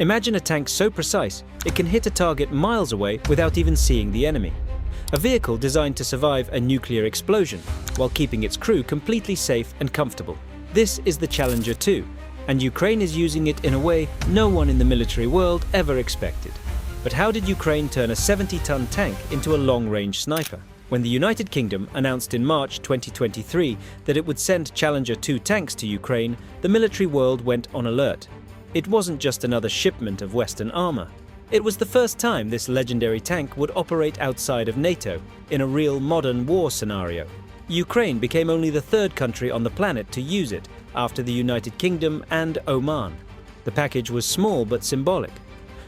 Imagine a tank so precise it can hit a target miles away without even seeing the enemy. A vehicle designed to survive a nuclear explosion while keeping its crew completely safe and comfortable. This is the Challenger 2, and Ukraine is using it in a way no one in the military world ever expected. But how did Ukraine turn a 70-ton tank into a long-range sniper? When the United Kingdom announced in March 2023 that it would send Challenger 2 tanks to Ukraine, the military world went on alert. It wasn't just another shipment of Western armor. It was the first time this legendary tank would operate outside of NATO, in a real modern war scenario. Ukraine became only the third country on the planet to use it, after the United Kingdom and Oman. The package was small but symbolic.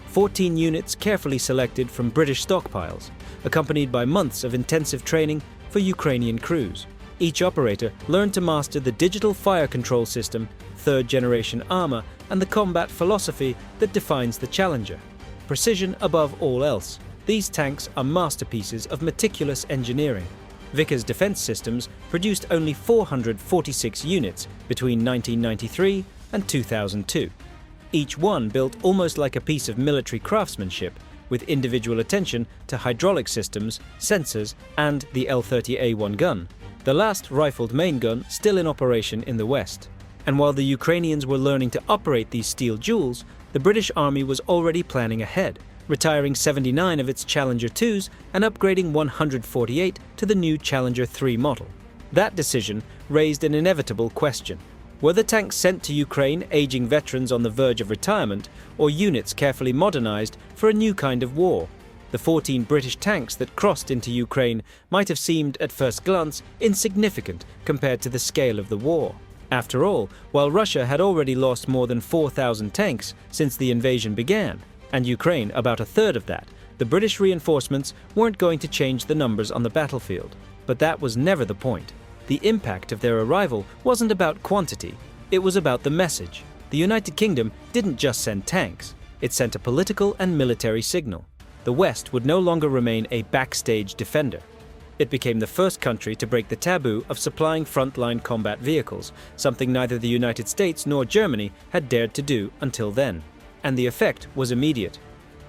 14 units carefully selected from British stockpiles, accompanied by months of intensive training for Ukrainian crews. Each operator learned to master the digital fire control system, third-generation armor, and the combat philosophy that defines the Challenger. Precision above all else, these tanks are masterpieces of meticulous engineering. Vickers Defense Systems produced only 446 units between 1993 and 2002. Each one built almost like a piece of military craftsmanship, with individual attention to hydraulic systems, sensors, and the L-30A1 gun, the last rifled main gun still in operation in the West. And while the Ukrainians were learning to operate these steel jewels, the British Army was already planning ahead, retiring 79 of its Challenger 2s and upgrading 148 to the new Challenger 3 model. That decision raised an inevitable question. Were the tanks sent to Ukraine aging veterans on the verge of retirement, or units carefully modernized for a new kind of war? The 14 British tanks that crossed into Ukraine might have seemed, at first glance, insignificant compared to the scale of the war. After all, while Russia had already lost more than 4,000 tanks since the invasion began, and Ukraine about a third of that, the British reinforcements weren't going to change the numbers on the battlefield. But that was never the point. The impact of their arrival wasn't about quantity, it was about the message. The United Kingdom didn't just send tanks, it sent a political and military signal. The West would no longer remain a backstage defender. It became the first country to break the taboo of supplying frontline combat vehicles, something neither the United States nor Germany had dared to do until then. And the effect was immediate.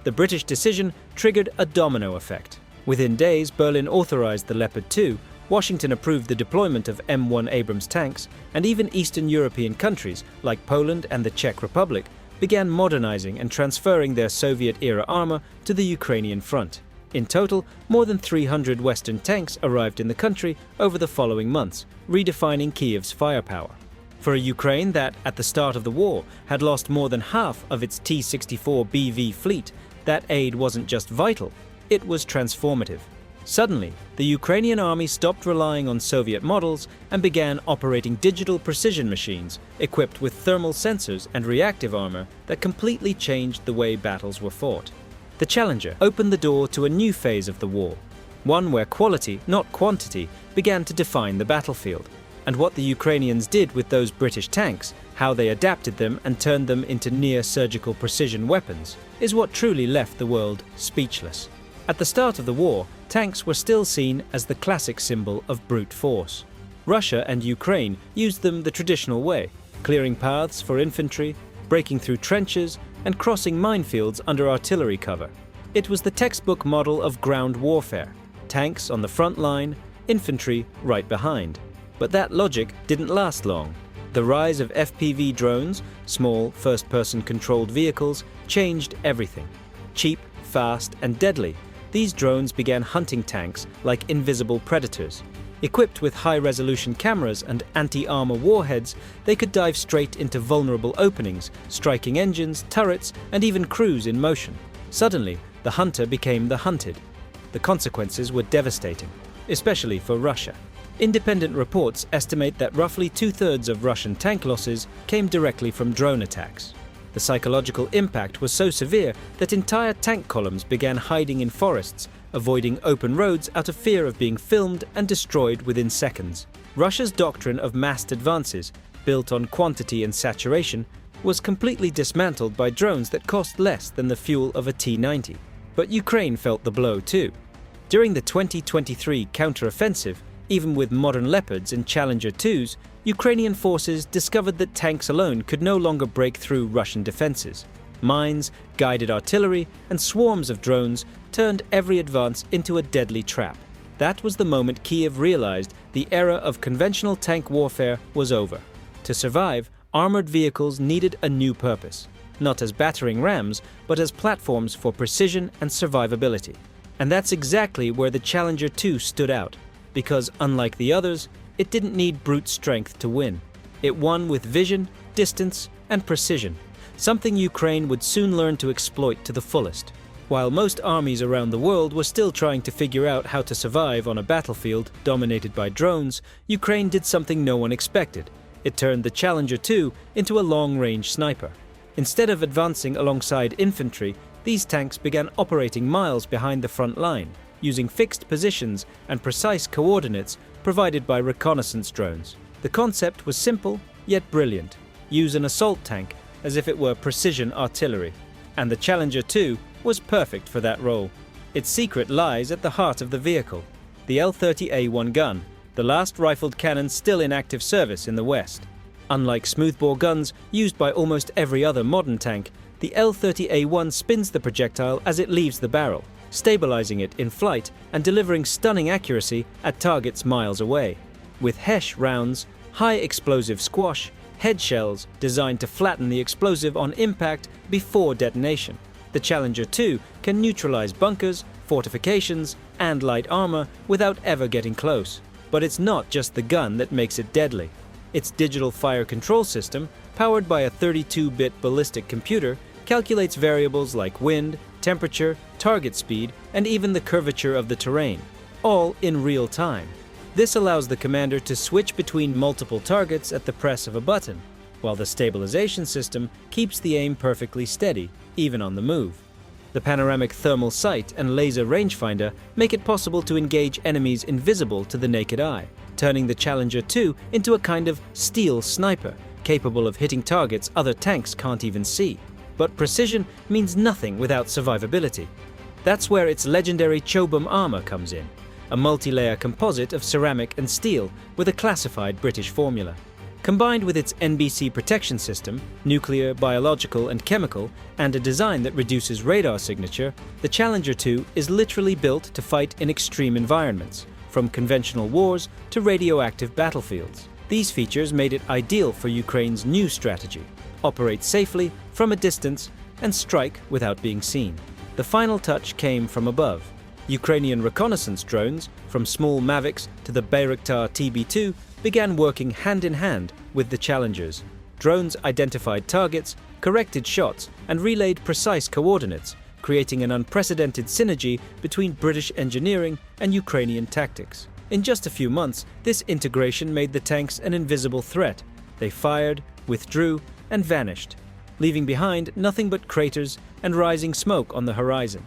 The British decision triggered a domino effect. Within days, Berlin authorized the Leopard 2, Washington approved the deployment of M1 Abrams tanks, and even Eastern European countries, like Poland and the Czech Republic, began modernizing and transferring their Soviet-era armor to the Ukrainian front. In total, more than 300 Western tanks arrived in the country over the following months, redefining Kyiv's firepower. For a Ukraine that, at the start of the war, had lost more than half of its T-64BV fleet, that aid wasn't just vital, it was transformative. Suddenly, the Ukrainian army stopped relying on Soviet models and began operating digital precision machines equipped with thermal sensors and reactive armor that completely changed the way battles were fought. The Challenger opened the door to a new phase of the war, one where quality, not quantity, began to define the battlefield. And what the Ukrainians did with those British tanks, how they adapted them and turned them into near-surgical precision weapons, is what truly left the world speechless. At the start of the war, tanks were still seen as the classic symbol of brute force. Russia and Ukraine used them the traditional way, clearing paths for infantry, breaking through trenches, and crossing minefields under artillery cover. It was the textbook model of ground warfare, tanks on the front line, infantry right behind. But that logic didn't last long. The rise of FPV drones, small first-person controlled vehicles, changed everything. Cheap, fast, and deadly, these drones began hunting tanks like invisible predators. Equipped with high-resolution cameras and anti-armor warheads, they could dive straight into vulnerable openings, striking engines, turrets, and even crews in motion. Suddenly, the hunter became the hunted. The consequences were devastating, especially for Russia. Independent reports estimate that roughly two-thirds of Russian tank losses came directly from drone attacks. The psychological impact was so severe that entire tank columns began hiding in forests, avoiding open roads out of fear of being filmed and destroyed within seconds. Russia's doctrine of massed advances, built on quantity and saturation, was completely dismantled by drones that cost less than the fuel of a T-90. But Ukraine felt the blow too. During the 2023 counter-offensive, even with modern Leopards and Challenger 2s, Ukrainian forces discovered that tanks alone could no longer break through Russian defenses. Mines, guided artillery, and swarms of drones turned every advance into a deadly trap. That was the moment Kiev realized the era of conventional tank warfare was over. To survive, armored vehicles needed a new purpose, not as battering rams, but as platforms for precision and survivability. And that's exactly where the Challenger 2 stood out, because unlike the others, it didn't need brute strength to win. It won with vision, distance, and precision, something Ukraine would soon learn to exploit to the fullest. While most armies around the world were still trying to figure out how to survive on a battlefield dominated by drones, Ukraine did something no one expected. It turned the Challenger 2 into a long-range sniper. Instead of advancing alongside infantry, these tanks began operating miles behind the front line, using fixed positions and precise coordinates provided by reconnaissance drones. The concept was simple, yet brilliant. Use an assault tank as if it were precision artillery. And the Challenger 2 was perfect for that role. Its secret lies at the heart of the vehicle, the L-30A1 gun, the last rifled cannon still in active service in the West. Unlike smoothbore guns used by almost every other modern tank, the L-30A1 spins the projectile as it leaves the barrel, stabilizing it in flight and delivering stunning accuracy at targets miles away. With HESH rounds, high explosive squash, head shells designed to flatten the explosive on impact before detonation, the Challenger 2 can neutralize bunkers, fortifications, and light armor without ever getting close. But it's not just the gun that makes it deadly. Its digital fire control system, powered by a 32-bit ballistic computer, calculates variables like wind, temperature, target speed, and even the curvature of the terrain, all in real time. This allows the commander to switch between multiple targets at the press of a button, while the stabilization system keeps the aim perfectly steady, even on the move. The panoramic thermal sight and laser rangefinder make it possible to engage enemies invisible to the naked eye, turning the Challenger 2 into a kind of steel sniper, capable of hitting targets other tanks can't even see. But precision means nothing without survivability. That's where its legendary Chobham armor comes in, a multi-layer composite of ceramic and steel with a classified British formula. Combined with its NBC protection system, nuclear, biological, and chemical, and a design that reduces radar signature, the Challenger 2 is literally built to fight in extreme environments, from conventional wars to radioactive battlefields. These features made it ideal for Ukraine's new strategy: operate safely, from a distance, and strike without being seen. The final touch came from above. Ukrainian reconnaissance drones, from small Mavics to the Bayraktar TB2, began working hand-in-hand with the Challengers. Drones identified targets, corrected shots, and relayed precise coordinates, creating an unprecedented synergy between British engineering and Ukrainian tactics. In just a few months, this integration made the tanks an invisible threat. They fired, withdrew, and vanished, leaving behind nothing but craters and rising smoke on the horizon.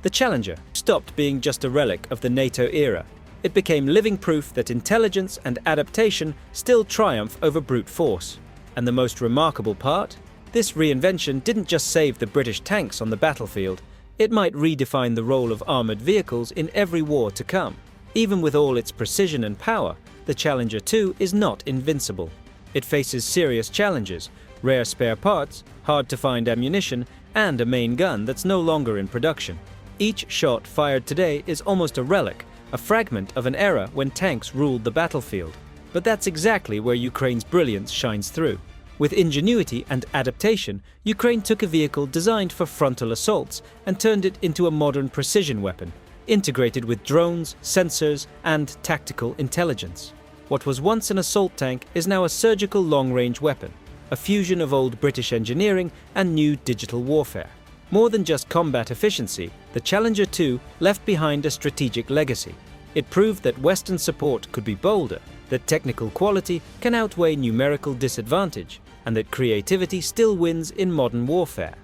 The Challenger stopped being just a relic of the NATO era. It became living proof that intelligence and adaptation still triumph over brute force. And the most remarkable part? This reinvention didn't just save the British tanks on the battlefield, it might redefine the role of armoured vehicles in every war to come. Even with all its precision and power, the Challenger 2 is not invincible. It faces serious challenges: rare spare parts, hard-to-find ammunition, and a main gun that's no longer in production. Each shot fired today is almost a relic, a fragment of an era when tanks ruled the battlefield. But that's exactly where Ukraine's brilliance shines through. With ingenuity and adaptation, Ukraine took a vehicle designed for frontal assaults and turned it into a modern precision weapon, integrated with drones, sensors, and tactical intelligence. What was once an assault tank is now a surgical long-range weapon, a fusion of old British engineering and new digital warfare. More than just combat efficiency, the Challenger 2 left behind a strategic legacy. It proved that Western support could be bolder, that technical quality can outweigh numerical disadvantage, and that creativity still wins in modern warfare.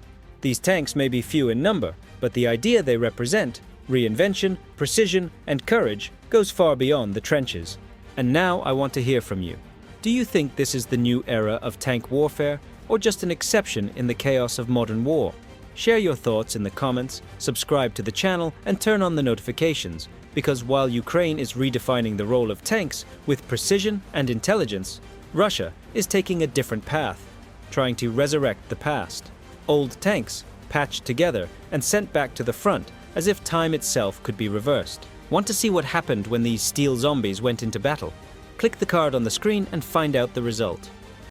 These tanks may be few in number, but the idea they represent, reinvention, precision, and courage, goes far beyond the trenches. And now I want to hear from you. Do you think this is the new era of tank warfare, or just an exception in the chaos of modern war? Share your thoughts in the comments, subscribe to the channel, and turn on the notifications, because while Ukraine is redefining the role of tanks with precision and intelligence, Russia is taking a different path, trying to resurrect the past. old tanks, patched together and sent back to the front, as if time itself could be reversed. Want to see what happened when these steel zombies went into battle? Click the card on the screen and find out the result.